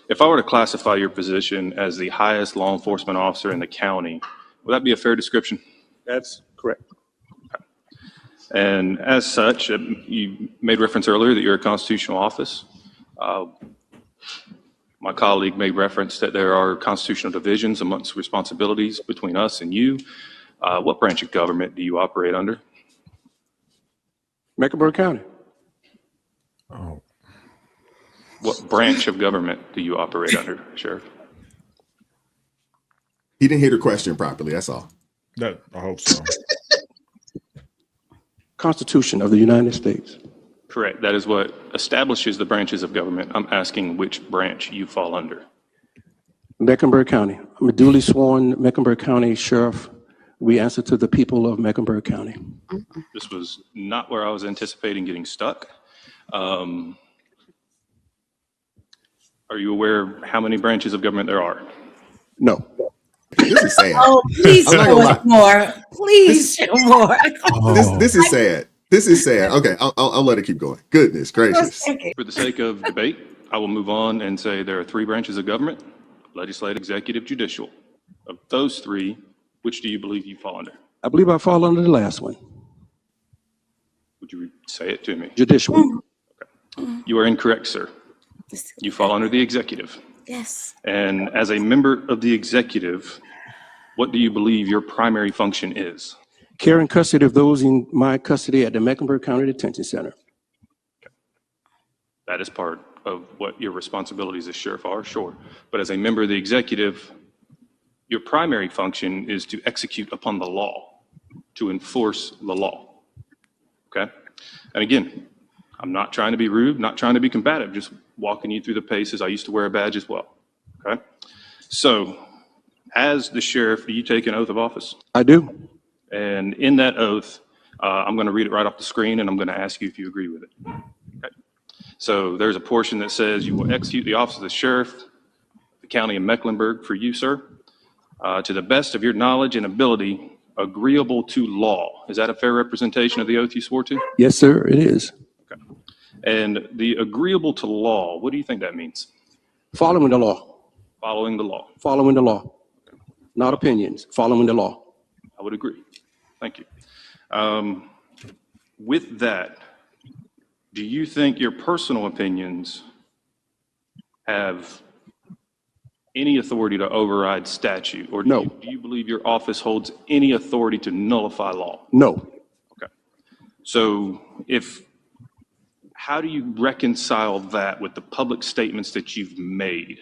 If I were to classify your position as the highest law enforcement officer in the county, would that be a fair description? That's correct. And as such, you made reference earlier that you're a constitutional office. My colleague made reference that there are constitutional divisions amongst responsibilities between us and you. What branch of government do you operate under? Mecklenburg County. Oh, What branch of government do you operate under, Sheriff? He didn't hear the question properly. That's all. that I hope so. Constitution of the United States. Correct. That is what establishes the branches of government. I'm asking which branch you fall under. Mecklenburg County. I'm a duly sworn Mecklenburg County Sheriff. We answer to the people of Mecklenburg County. This was not where I was anticipating getting stuck. Are you aware how many branches of government there are? No. This is sad. Oh, please I'm not show gonna us more. Please show more. This is sad. This is sad. Okay, I'll let it keep going. Goodness gracious. For the sake of debate, I will move on and say there are three branches of government: legislative, executive, judicial. Of those three, which do you believe you fall under? I believe I fall under the last one, Would you say it to me? judicial. You are incorrect, sir. You fall under the executive. Yes. And as a member of the executive, what do you believe your primary function is? Care and custody of those in my custody at the Mecklenburg County Detention Center. That is part of what your responsibilities as sheriff are, sure. But as a member of the executive, your primary function is to execute upon the law, to enforce the law. Okay? And again, I'm not trying to be rude, not trying to be combative, just walking you through the paces. I used to wear a badge as well. Okay? So, as the sheriff, do you take an oath of office? I do. And in that oath, I'm going to read it right off the screen, and I'm going to ask you if you agree with it. Okay. So there's a portion that says you will execute the office of the sheriff, the county of Mecklenburg, for you, sir, to the best of your knowledge and ability, agreeable to law. Is that a fair representation of the oath you swore to? Yes, sir, it is. Okay. And the agreeable to law, what do you think that means? Following the law. Following the law. Following the law. Not opinions, following the law. I would agree. Thank you. With that, do you think your personal opinions have any authority to override statute? Or No. do you believe your office holds any authority to nullify law? No. Okay. So how do you reconcile that with the public statements that you've made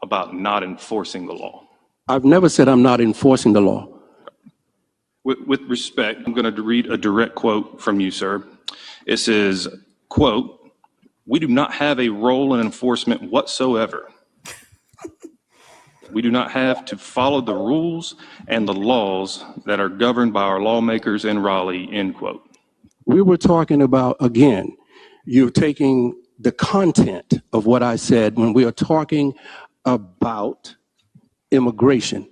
about not enforcing the law? I've never said I'm not enforcing the law. With respect, I'm going to read a direct quote from you, sir. It says, quote, "We do not have a role in enforcement whatsoever. We do not have to follow the rules and the laws that are governed by our lawmakers in Raleigh," end quote. We were talking about, again, you're taking the content of what I said when we are talking about immigration.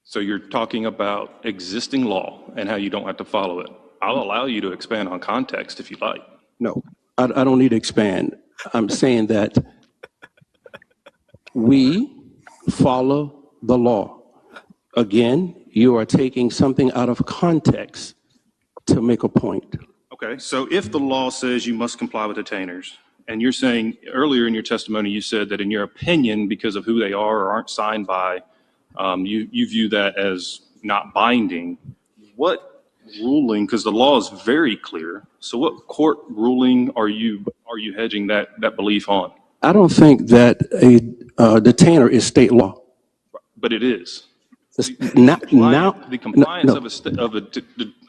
So you're talking about existing law and how you don't have to follow it. I'll allow you to expand on context if you like. No, I don't need to expand. I'm saying that we follow the law. Again, you are taking something out of context to make a point. Okay, so if the law says you must comply with detainers, and you're saying earlier in your testimony, you said that in your opinion, because of who they are or aren't signed by, you view that as not binding. What ruling, because the law is very clear, so what court ruling are you hedging that belief on? I don't think that a detainer is state law. But it is. Now, The compliance no. of a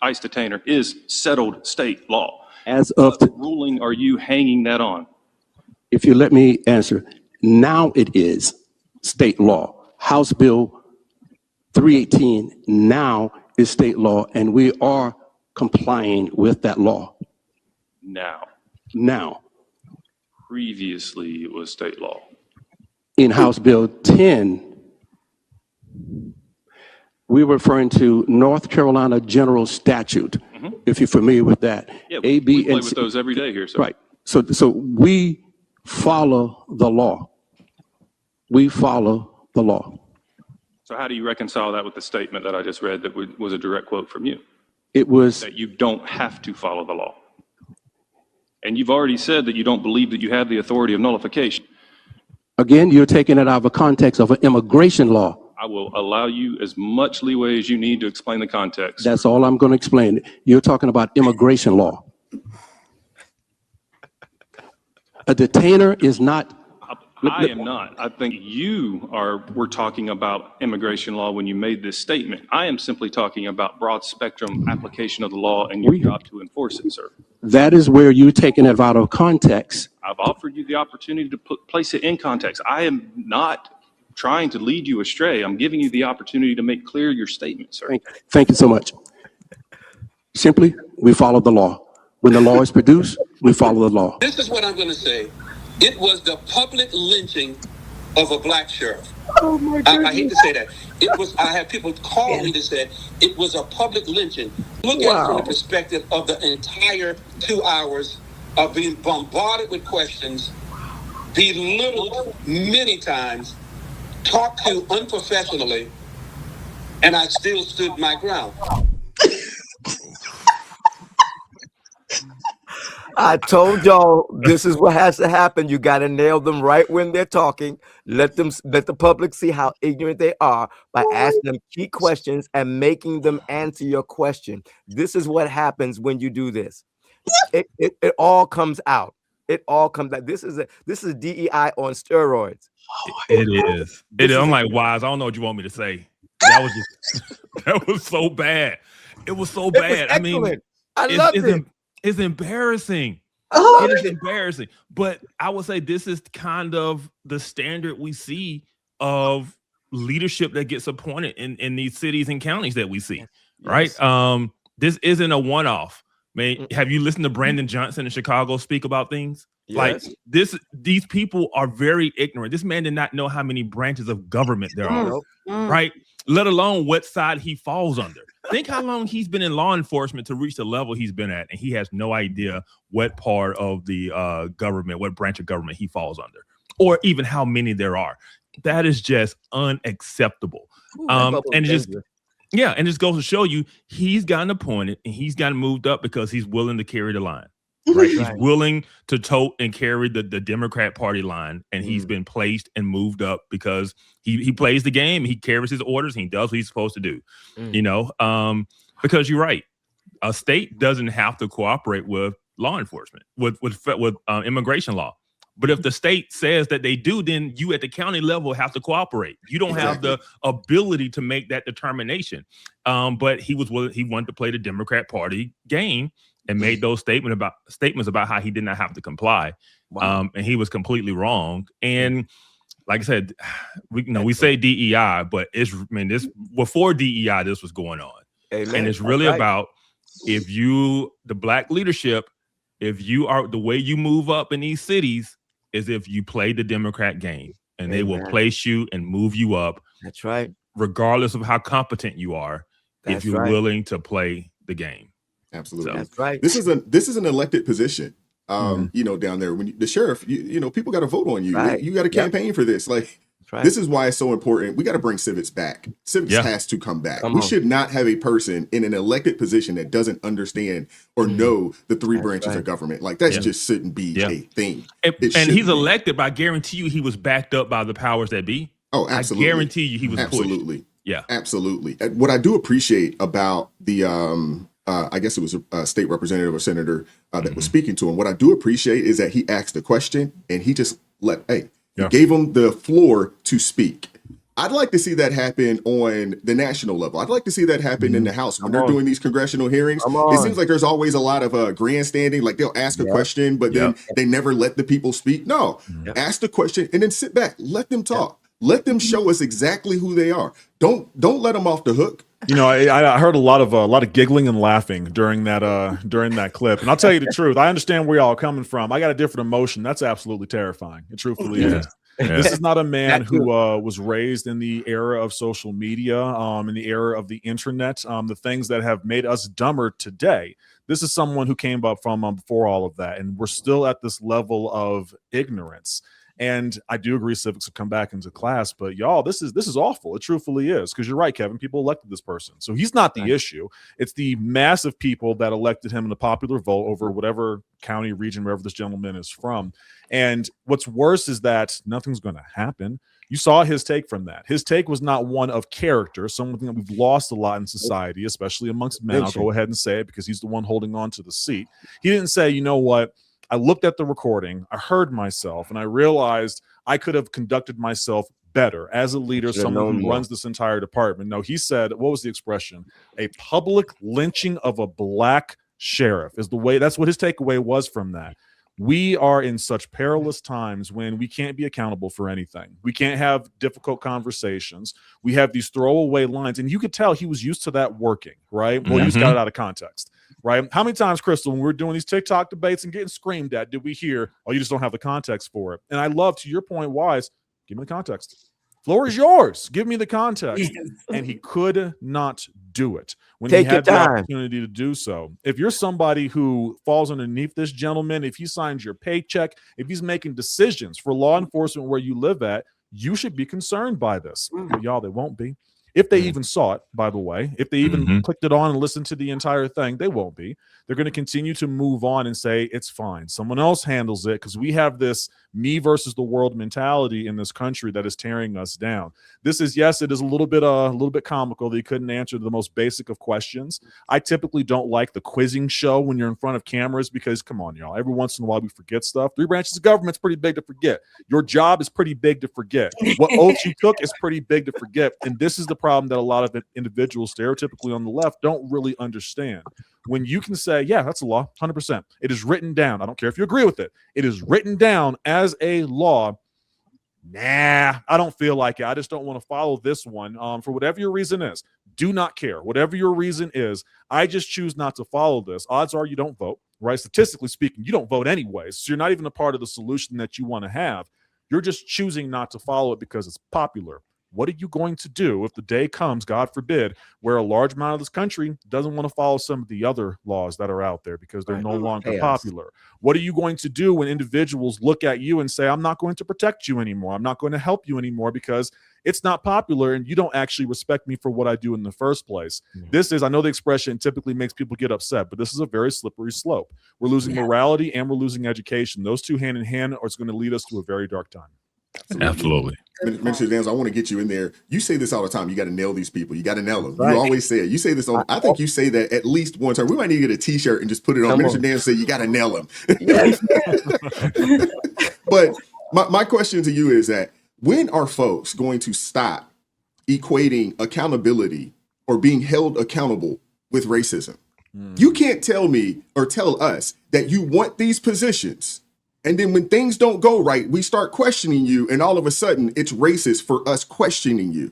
ICE detainer is settled state law. As of, What ruling are you hanging that on? if you let me answer, now it is state law. House Bill 318 now is state law, and we are complying with that law now. Previously, it was state law. In House Bill 10, we're referring to North Carolina General Statute, if you're familiar with that. Yeah, A, we B, play and with C. those every day here, sir. Right. So we follow the law. We follow the law. So how do you reconcile that with the statement that I just read that was a direct quote from you? It was, That you don't have to follow the law. And you've already said that you don't believe that you have the authority of nullification. again, you're taking it out of a context of an immigration law. I will allow you as much leeway as you need to explain the context. That's all I'm going to explain. You're talking about immigration law. A detainer is not. I am not. I think were talking about immigration law when you made this statement. I am simply talking about broad spectrum application of the law and your job to enforce it, sir. That is where you're taking it out of context. I've offered you the opportunity to place it in context. I am not trying to lead you astray. I'm giving you the opportunity to make clear your statement, sir. Thank you so much. Simply, we follow the law. When the law is produced, we follow the law. This is what I'm going to say. It was the public lynching of a black sheriff. Oh my I hate to say that. It was. I have people call me that said it was a public lynching. Look at it from the perspective of the entire 2 hours of being bombarded with questions, belittled many times, talked to unprofessionally, and I still stood my ground. I told y'all this is what has to happen. You got to nail them right when they're talking. Let the public see how ignorant they are by asking them key questions and making them answer your question. This is what happens when you do this. It all comes out. It all comes out. This is DEI on steroids. It is. I'm like, Wise, I don't know what you want me to say. That was just that was so bad. It was so bad. I mean, I loved it. It's embarrassing. Oh, It is embarrassing. But I would say this is kind of the standard we see of leadership that gets appointed in these cities and counties that we see, right? This isn't a one-off. Man, have you listened to Brandon Johnson in Chicago speak about things? Yes. Like these people are very ignorant. This man did not know how many branches of government there are, right? Let alone what side he falls under. Think how long he's been in law enforcement to reach the level he's been at, and he has no idea what part of the government, what branch of government he falls under, or even how many there are. That is just unacceptable. And it just goes to show you he's gotten appointed and he's gotten moved up because he's willing to carry the line. Right? He's willing to tote and carry the Democrat Party line, and he's been placed and moved up because he plays the game, he carries his orders, he does what he's supposed to do. You know, because you're right, a state doesn't have to cooperate with law enforcement, with immigration law. But if the state says that they do, then you at the county level have to cooperate. You don't have the ability to make that determination. But he wanted to play the Democrat Party game and made those statements about how he did not have to comply. And he was completely wrong. And like I said, we say DEI, but this before DEI, this was going on. Amen. And it's really about the black leadership, if you are the way you move up in these cities is if you play the Democrat game, and they will place you and move you up. That's right. Regardless of how competent you are, if you're willing to play the game. Absolutely. So, that's right. This is an elected position. Down there, when the sheriff, people got to vote on you. Right. You got to campaign for this. Like, this is why it's so important. We got to bring civics back. Civics has to come back. We should not have a person in an elected position that doesn't understand or know the three branches of government. Like, that just shouldn't be a thing. And he's elected, but I guarantee you he was backed up by the powers that be. Oh, absolutely. I guarantee you he was absolutely pushed. Yeah, absolutely. What I do appreciate about the I guess it was a state representative or senator that was speaking to him. What I do appreciate is that he asked a question and he just gave him the floor to speak. I'd like to see that happen on the national level. I'd like to see that happen in the House when they're doing these congressional hearings. It seems like there's always a lot of grandstanding. Like, they'll ask a question, but then they never let the people speak. No, ask the question and then sit back. Let them talk. Let them show us exactly who they are. Don't let them off the hook. You know, I heard a lot of giggling and laughing during that clip, and I'll tell you the truth. I understand where y'all are coming from. I got a different emotion. That's absolutely terrifying. It truthfully is. Yeah. This is not a man who was raised in the era of social media, in the era of the internet, the things that have made us dumber today. This is someone who came up from before all of that, and we're still at this level of ignorance. And I do agree civics will come back into class, but y'all, this is awful. It truthfully is, because you're right, Kevin. People elected this person, so he's not the issue. It's the massive people that elected him in a popular vote over whatever county, region, wherever this gentleman is from. And what's worse is that nothing's going to happen. You saw his take from that. His take was not one of character, something that we've lost a lot in society, especially amongst men. I'll go ahead and say it because he's the one holding on to the seat. He didn't say, you know what? I looked at the recording, I heard myself, and I realized I could have conducted myself better as a leader, someone who runs this entire department. No, he said, what was the expression? A public lynching of a black sheriff is the way. That's what his takeaway was from that. We are in such perilous times when we can't be accountable for anything. We can't have difficult conversations. We have these throwaway lines, and you could tell he was used to that working, right? Well, he just got it out of context. Right? How many times, Crystal, when we were doing these TikTok debates and getting screamed at, did we hear, oh, you just don't have the context for it? And I love, to your point, Wise, give me the context. Floor is yours. Give me the context. And he could not do it when he had the opportunity to do so. If you're somebody who falls underneath this gentleman, if he signs your paycheck, if he's making decisions for law enforcement where you live at, you should be concerned by this. But y'all, they won't be. If they even saw it, by the way, if they even clicked it on and listened to the entire thing, they won't be. They're going to continue to move on and say, it's fine. Someone else handles it, because we have this me versus the world mentality in this country that is tearing us down. This is, yes, it is a little bit comical that he couldn't answer the most basic of questions. I typically don't like the quizzing show when you're in front of cameras because, come on, y'all, every once in a while we forget stuff. 3 branches of government's pretty big to forget. Your job is pretty big to forget. What oath you took is pretty big to forget. And this is the problem that a lot of individuals stereotypically on the left don't really understand. When you can say, yeah, that's a law, 100%. It is written down. I don't care if you agree with it. It is written down as a law. Nah, I don't feel like it. I just don't want to follow this one. For whatever your reason is, do not care. Whatever your reason is, I just choose not to follow this. Odds are you don't vote, right? Statistically speaking, you don't vote anyway. So you're not even a part of the solution that you want to have. You're just choosing not to follow it because it's popular. What are you going to do if the day comes, God forbid, where a large amount of this country doesn't want to follow some of the other laws that are out there because they're no longer popular? What are you going to do when individuals look at you and say, I'm not going to protect you anymore. I'm not going to help you anymore because it's not popular and you don't actually respect me for what I do in the first place. This is, I know the expression typically makes people get upset, but this is a very slippery slope. We're losing morality and we're losing education. Those two hand in hand are going to lead us to a very dark time. Absolutely. Minister Daniels, I want to get you in there. You say this all the time. You got to nail these people. You got to nail them. Right. You always say it. You say this on, I think you say that at least one time. We might need to get a t-shirt and just put it on. Minister Daniels say you got to nail them. Yes. But my question to you is that when are folks going to stop equating accountability or being held accountable with racism? You can't tell me or tell us that you want these positions, and then when things don't go right, we start questioning you, and all of a sudden it's racist for us questioning you.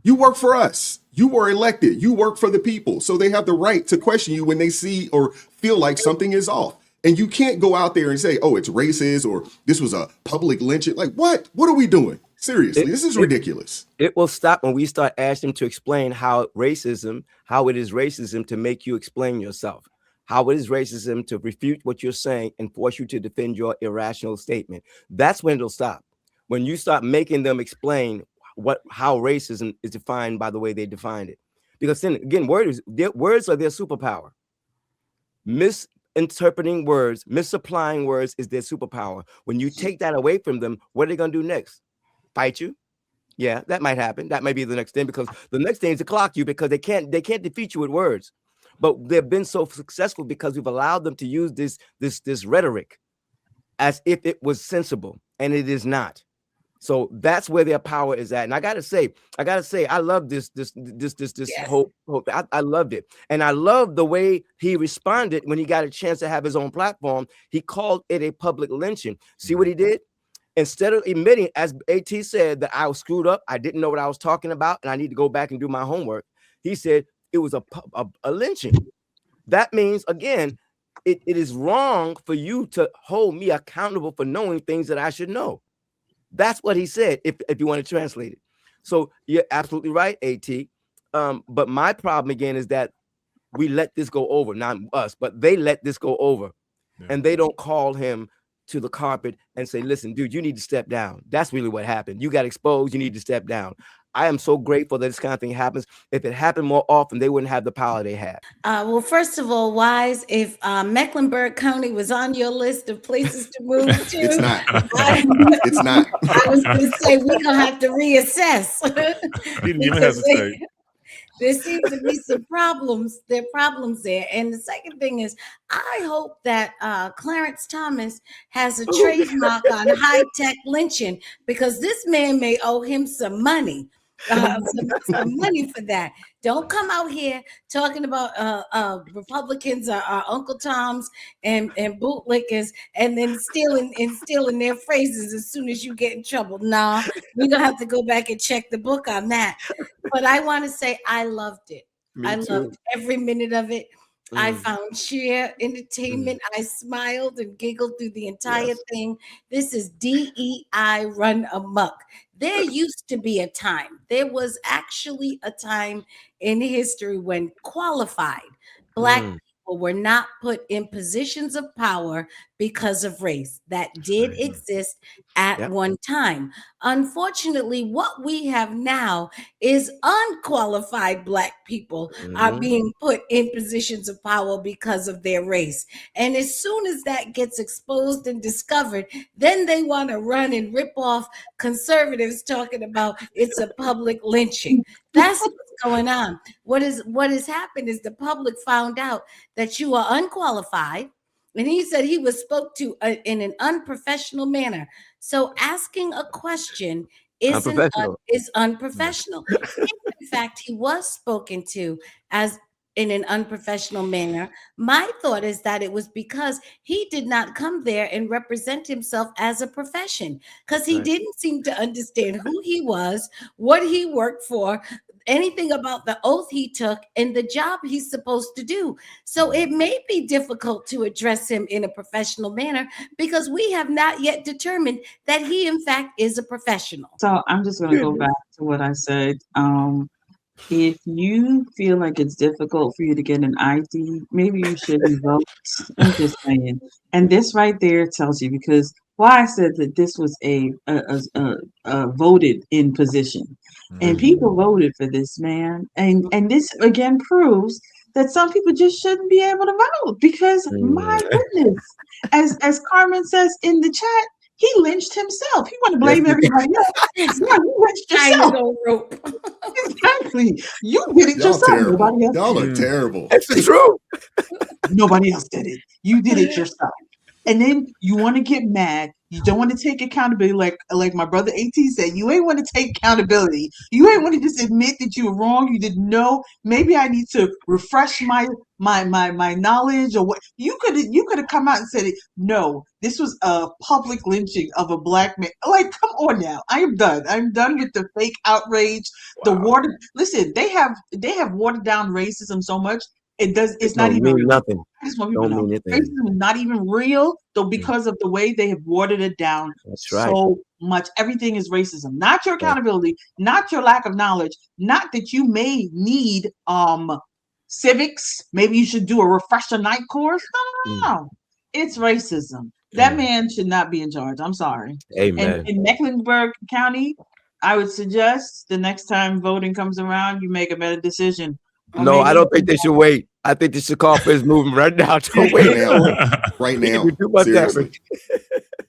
You work for us. You were elected. You work for the people. So they have the right to question you when they see or feel like something is off. And you can't go out there and say, oh, it's racist or this was a public lynching. Like, what? What are we doing? Seriously, this is ridiculous. It will stop when we start asking to explain how it is racism to make you explain yourself. How it is racism to refute what you're saying and force you to defend your irrational statement. That's when it'll stop. When you start making them explain how racism is defined by the way they defined it. Because then again, words are their superpower. Misinterpreting words, misapplying words is their superpower. When you take that away from them, what are they going to do next? Fight you? Yeah, that might happen. That might be the next thing, because the next thing is to clock you, because they can't defeat you with words. But they've been so successful because we've allowed them to use this rhetoric as if it was sensible, and it is not. So that's where their power is at. And I gotta say, I love this whole I loved it, and I love the way he responded when he got a chance to have his own platform. He called it a public lynching. See what he did? instead of admitting, as AT said, that I was screwed up, I didn't know what I was talking about, and I need to go back and do my homework, he said it was a lynching. That means, again, it is wrong for you to hold me accountable for knowing things that I should know. That's what he said, if you want to translate it. So you're absolutely right, AT. But my problem, again, is that we let this go over. Not us, but they let this go over. Yeah. And they don't call him to the carpet and say, listen, dude, you need to step down. That's really what happened. You got exposed. You need to step down. I am so grateful that this kind of thing happens. If it happened more often, they wouldn't have the power they have. Well, first of all, Wise, if Mecklenburg County was on your list of places to move to, it's not. It's not. I was going to say we're going to have to reassess. He didn't even hesitate. There seems to be some problems. There are problems there. And the second thing is, I hope that Clarence Thomas has a trademark on high-tech lynching, because this man may owe him some money. Some money for that. Don't come out here talking about Republicans are Uncle Toms and bootlickers, and then stealing their phrases as soon as you get in trouble. Nah, we're gonna have to go back and check the book on that. But I want to say I loved it. I loved every minute of it. I found sheer entertainment. I smiled and giggled through the entire thing. This is DEI run amok. There used to be a time. There was actually a time in history when qualified Black people were not put in positions of power because of race. That did exist at one time. Unfortunately, what we have now is unqualified Black people are being put in positions of power because of their race. And as soon as that gets exposed and discovered, then they want to run and rip off conservatives talking about it's a public lynching. That's what's going on. What has happened is the public found out that you are unqualified. And he said he was spoke to in an unprofessional manner. So asking a question is unprofessional. In fact, he was spoken to as in an unprofessional manner. My thought is that it was because he did not come there and represent himself as a profession, because he didn't seem to understand who he was, what he worked for, anything about the oath he took and the job he's supposed to do. So it may be difficult to address him in a professional manner because we have not yet determined that he in fact is a professional. So I'm just going to go back to what I said. If you feel like it's difficult for you to get an ID, maybe you shouldn't vote. I'm just saying. And this right there tells you, because why I said that this was a voted in position, and people voted for this man, and this again proves that some people just shouldn't be able to vote, because my goodness, as Carmen says in the chat, he lynched himself. He want to blame everybody else. Yeah, you lynched yourself. Exactly. You did it yourself. Nobody else Y'all are terrible. It's the truth. Nobody else did it. You did it yourself. And then you want to get mad. You don't want to take accountability, like my brother AT said. You ain't want to take accountability. You ain't want to just admit that you were wrong. You didn't know. Maybe I need to refresh my knowledge, or what. You could have come out and said it. No, this was a public lynching of a Black man. Like, come on now. I am done. I'm done with the fake outrage. Wow. Listen, they have watered down racism so much. It's not even real. Nothing. I just want people to know racism is not even real, though, because of the way they have watered it down so much. Everything is racism, not your accountability, not your lack of knowledge, not that you may need civics. Maybe you should do a refresher night course. No. It's racism. That man should not be in charge. I'm sorry. Amen. And in Mecklenburg County, I would suggest the next time voting comes around, you make a better decision. No, I don't think they should wait. I think they should call for his movement right now. Don't wait right now. Seriously.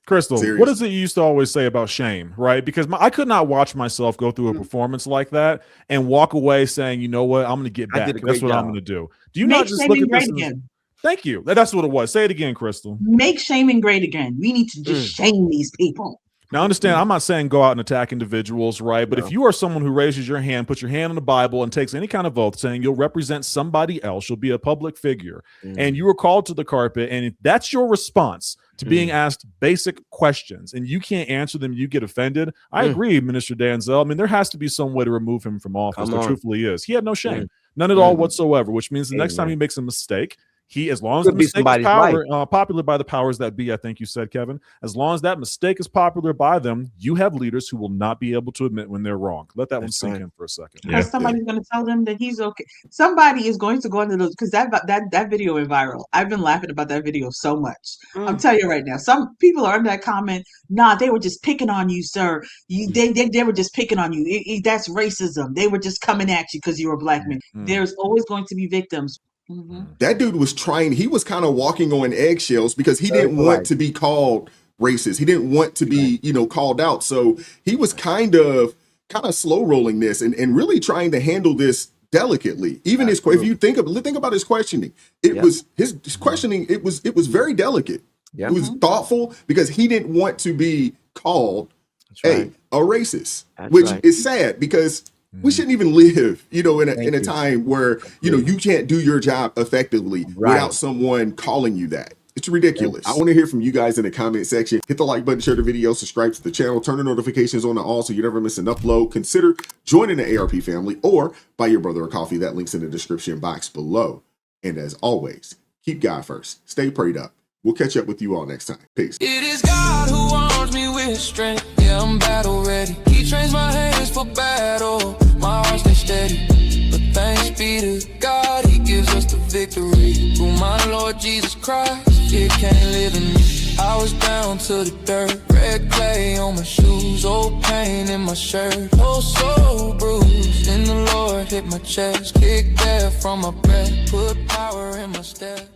Crystal, what is it you used to always say about shame, right? Because I could not watch myself go through a performance like that and walk away saying, you know what, I'm going to get back. That's what I'm going to do. Do you not just look at this again? Thank you. That's what it was. Say it again, Crystal. Make shaming great again. We need to just shame these people. Now, understand, I'm not saying go out and attack individuals, right? But if you are someone who raises your hand, puts your hand on the Bible, and takes any kind of oath saying you'll represent somebody else, you'll be a public figure, and you are called to the carpet, and that's your response to being asked basic questions, and you can't answer them, you get offended. I agree, Minister Danzel. I mean, there has to be some way to remove him from office. There truthfully is. He had no shame, none at all whatsoever, which means the next time he makes a mistake, as long as the mistake is popular by the powers that be, I think you said, Kevin, as long as that mistake is popular by them, you have leaders who will not be able to admit when they're wrong. Let that one sink in for a second. Because somebody's going to tell them that he's okay. Somebody is going to go into those, because that video went viral. I've been laughing about that video so much. I'm telling you right now, some people are in that comment, nah, they were just picking on you, sir. They were just picking on you. That's racism. They were just coming at you because you're a black man. There's always going to be victims. That dude was he was kind of walking on eggshells because he didn't want to be called racist. He didn't want to be, called out. So he was kind of slow rolling this and really trying to handle this delicately. Even if you think about his questioning, it was his questioning. It was very delicate. It was thoughtful because he didn't want to be called a racist, which is sad because we shouldn't even live, in a time where, you can't do your job effectively without someone calling you that. It's ridiculous. I want to hear from you guys in the comment section. Hit the like button, share the video, subscribe to the channel, turn the notifications on to all so you never miss an upload. Consider joining the ARP family or buy your brother a coffee. That link's in the description box below. And as always, keep God first. Stay prayed up. We'll catch up with you all next time. Peace. It is God who arms me with strength. Yeah, I'm battle ready. He trains my hands for battle. My heart stays steady. But thanks be to God, he gives us the victory. Through my Lord Jesus Christ, fear can't live in me. I was down to the dirt, red clay on my shoes, old pain in my shirt, oh so bruised. Then the Lord hit my chest, kicked air from my breath, put power in my step.